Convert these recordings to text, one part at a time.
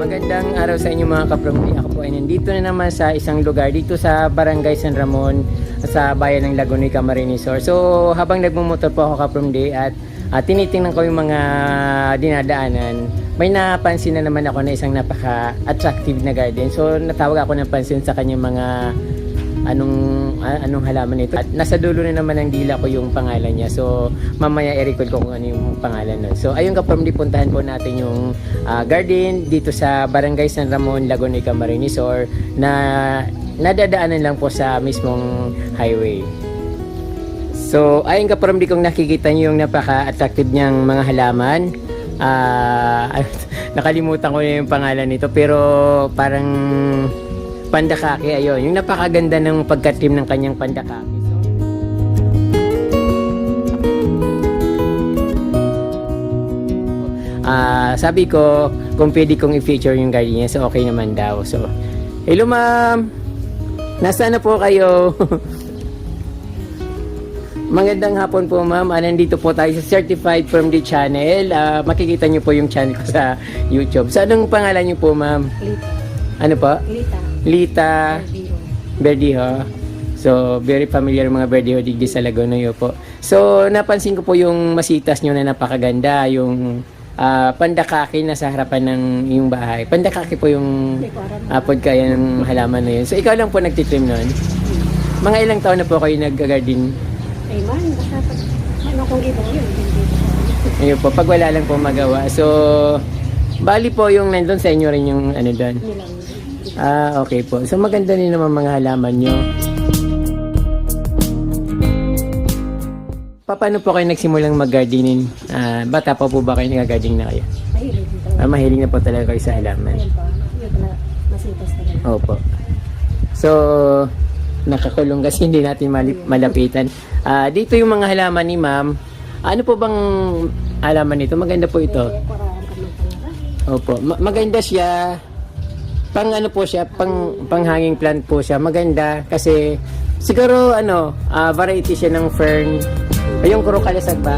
Magandang araw sa inyo mga kapromdi. Ako po ay nandito na naman sa isang lugar dito sa Barangay San Ramon sa bayan ng Laguna, Camarines Sur. So habang nagmumotor po ako kapromdi at tinitingnan ko yung mga dinadaanan, may napansin na naman ako na isang napaka-attractive na garden. So natawag ako ng pansin sa kanyang mga anong halaman ito. At nasa dulo na naman ng dila ko yung pangalan niya. So mamaya i-record ko kung ano yung pangalan nun. So ayun kapromdi, puntahan po natin yung garden dito sa Barangay San Ramon, Laguna, Camarines Sur na nadadaanan lang po sa mismong highway. So ayun kapromdi, kung nakikita niyo yung napaka-attractive niyang mga halaman. Nakalimutan ko na yung pangalan nito pero parang pandakake, ayun. Yung napakaganda ng pagkatim ng kanyang pandakake. Sabi ko, kung pwede kong i-feature yung garden niya, so okay naman daw. So, hello ma'am! Nasaan na po kayo? Magandang hapon po ma'am. Nandito po tayo sa Certified From The Channel. Makikita niyo po yung channel ko sa YouTube. So, anong pangalan niyo po ma'am? Lita. Ano po? Lita Berdiho. So, very familiar mga Berdiho digdi sa Laguna yun po. So, napansin ko po yung masitas nyo na napakaganda. Yung pandakake na sa harapan ng yung bahay. Pandakake po yung podkaya ng halaman na yun. So, ikaw lang po nagtitrim nun? Mga ilang taon na po kayo nag-garden? Ay man, basta ano kung iba yun. Ayun po, pag wala lang po magawa. So, bali po yung nandun sa inyo rin yung ano doon? Okay po. So maganda din naman mga halaman nyo. Paano po kayo nagsimulang mag-gardening? Bata pa po ba kayo nag-gardening na kayo? Mahilig na po talaga kayo sa halaman. Masitas talaga. Opo. So, nakakulong kasi hindi natin malapitan. Dito yung mga halaman ni ma'am. Ano po bang halaman nito? Maganda po ito. Opo. Maganda siya. Pang ano po siya, pang hanging plant po siya. Maganda kasi siguro variety siya ng fern. Ayong kuro kalasag ba?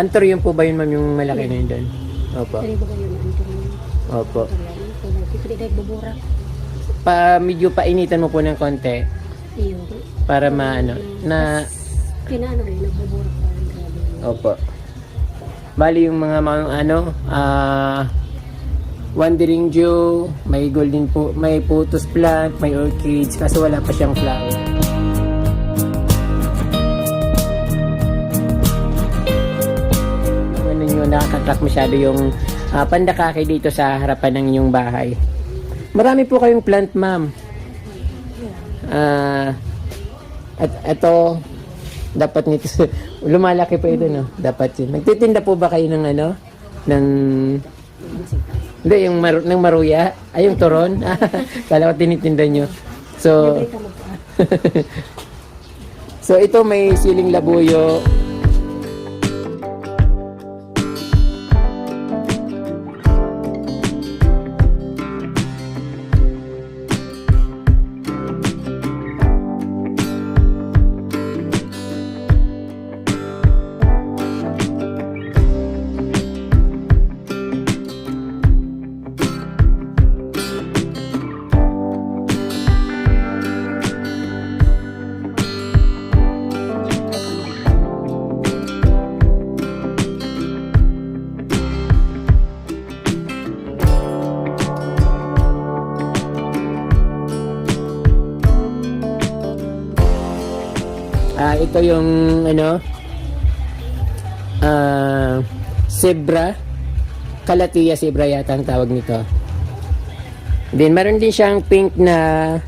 Antorium po ba yun ma'am, yung malaki na yun doon? Opo. Opo. Medyo painitan mo po ng konti para maano na pinaano rin, nagbuburak pa rin. Opo. Bali yung mga wandering Jew, may golden po, may pothos plant, may orchids, kaso wala pa siyang flower. Nakakatrack masyado yung pandakake dito sa harapan ng inyong bahay. Marami po kayong plant, ma'am. At ito, dapat nito, lumalaki po ito, no? Dapat yun. Nagtitinda po ba kayo ng ng hindi, yung ng maruya? Ay, yung turon? Kala ko tinitinda nyo. So, so ito may siling labuyo. Ito yung zebra, Calathea zebra yata ang tawag nito. Then meron din siyang pink na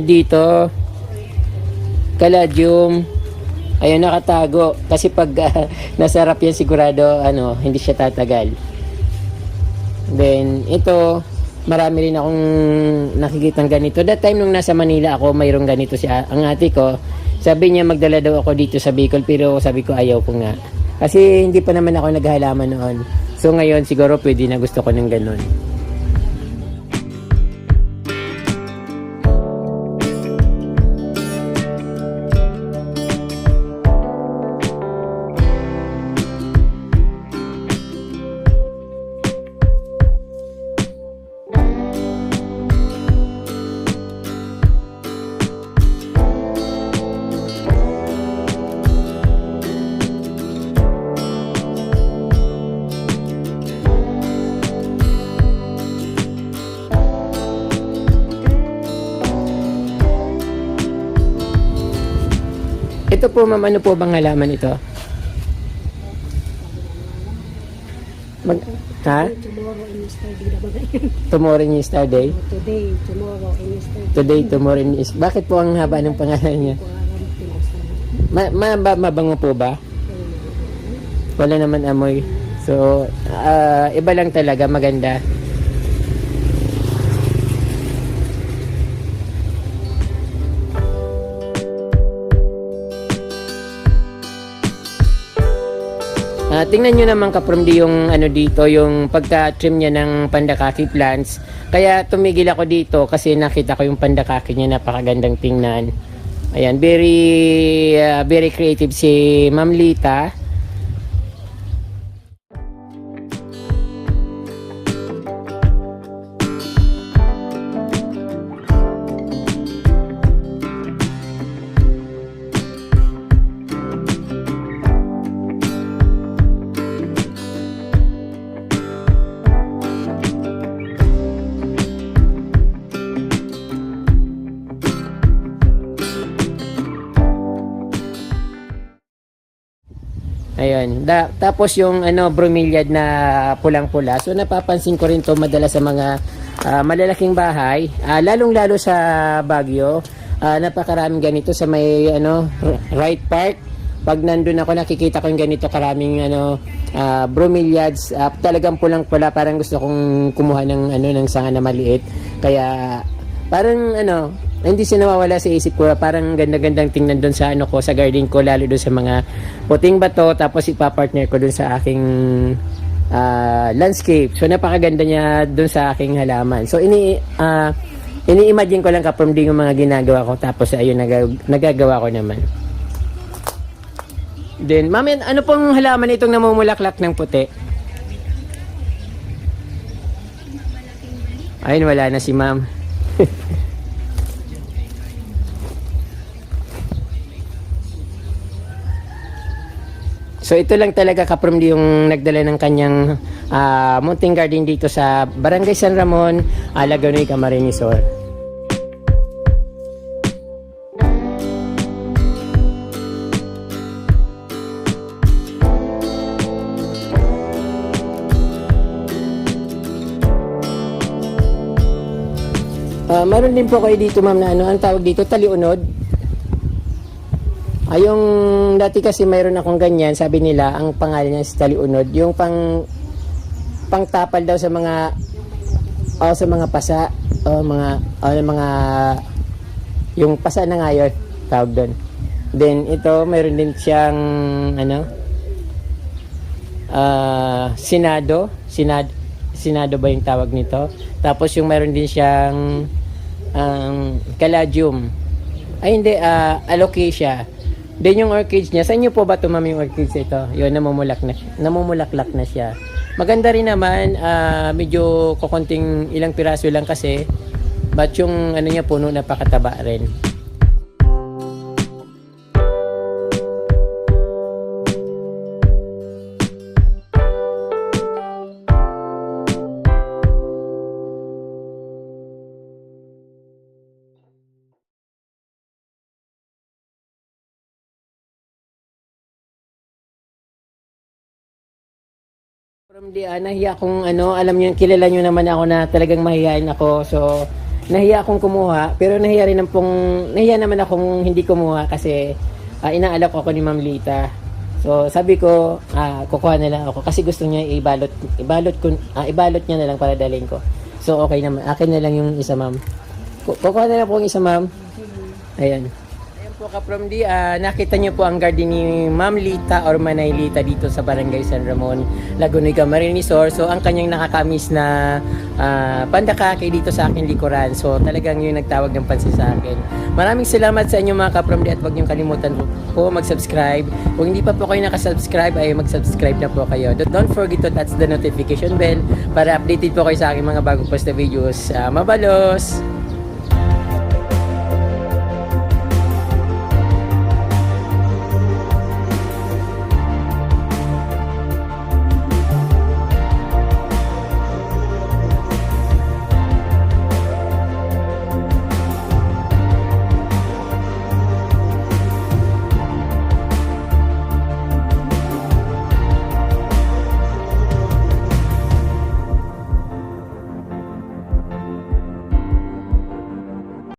dito, caladium. Ayun, nakatago kasi pag nasarap yan sigurado hindi siya tatagal. Then ito, marami rin akong nakikitang ganito. That time nung nasa Manila ako, mayroong ganito ang ate ko. Sabi niya magdala daw ako dito sa Bicol, pero sabi ko ayaw ko nga. Kasi hindi pa naman ako naghahalaman noon. So ngayon siguro pwede na, gusto ko ng ganun. Ito po ma'am, ano po bang halaman ito? Ha? Tomorrow in yesterday na ba yun? Tomorrow in yesterday? Today, tomorrow in yesterday. Today, tomorrow in is. Bakit po ang haba ng pangalan niya? Mabango po ba? Wala naman amoy. So, iba lang talaga, maganda. Tingnan nyo naman ka-from yung ano dito, yung pagka-trim niya ng pandakaki plants. Kaya tumigil ako dito kasi nakita ko yung pandakaki niya, napakagandang tingnan. Ayan, very creative si Ma'am Lita. Ayun. Tapos yung bromeliad na pulang-pula. So napapansin ko rin to madalas sa mga malalaking bahay, lalong-lalo sa Baguio. Napakaraming ganito sa may right park. Pag nandun ako, nakikita ko yung ganito karaming bromeliads. Talagang pulang-pula, parang gusto kong kumuha ng sanga na maliit. Kaya parang hindi siya nawawala sa isip ko. Parang ganda-gandang tingnan doon sa sa garden ko, lalo doon sa mga puting bato, tapos ipapartner ko doon sa aking landscape. So napakaganda niya doon sa aking halaman. So ini-imagine ko lang ka-from yung mga ginagawa ko, tapos ayun, nagagawa ko naman. Then, ma'am, ano pong halaman itong namumulaklak ng puti? Ayun, wala na si ma'am. So ito lang talaga ka-from yung nagdala ng kanyang munting garden dito sa Barangay San Ramon, Laguna, Camarines Sur. Meron din po kayo dito ma'am na ang tawag dito, taliunod. Yung dati kasi mayroon akong ganyan, sabi nila ang pangalan niya is taliunod, yung pangtapal daw sa mga pasa, mga yung pasa na ngayon tawag doon. Then ito mayroon din siyang sinado ba yung tawag nito? Tapos yung mayroon din siyang caladium. Ay hindi, alocasia. Then yung orchids niya, sa inyo po ba ito ma'am yung orchids ito? Yun, namumulaklak na siya. Maganda rin naman, medyo kukunting ilang piraso lang kasi, but yung niya puno napakataba rin. From nahiya akong alam niyo, kilala niyo naman ako na talagang mahihain ako. So, nahiya akong kumuha, pero nahiya naman akong hindi kumuha kasi inaalok ako ni Ma'am Lita. So, sabi ko, kukuha na lang ako kasi gusto niya ibalot niya na lang para dalhin ko. So, okay naman. Akin na lang yung isa, ma'am. Kukuha na lang po yung isa, ma'am. Ayan. Ayan po ka from di, nakita niyo po ang garden ni Ma'am Lita or Manay Lita dito sa Barangay San Ramon, Laguna Camarines Sur. So ang kanyang nakakamis na pandakake dito sa akin likuran. So talagang yung nagtawag ng pansin sa akin. Maraming salamat sa inyo mga ka from di at huwag niyong kalimutan po mag-subscribe. Kung hindi pa po kayo nakasubscribe ay mag-subscribe na po kayo. Don't forget to touch the notification bell para updated po kayo sa aking mga bagong post na videos. Mabalos!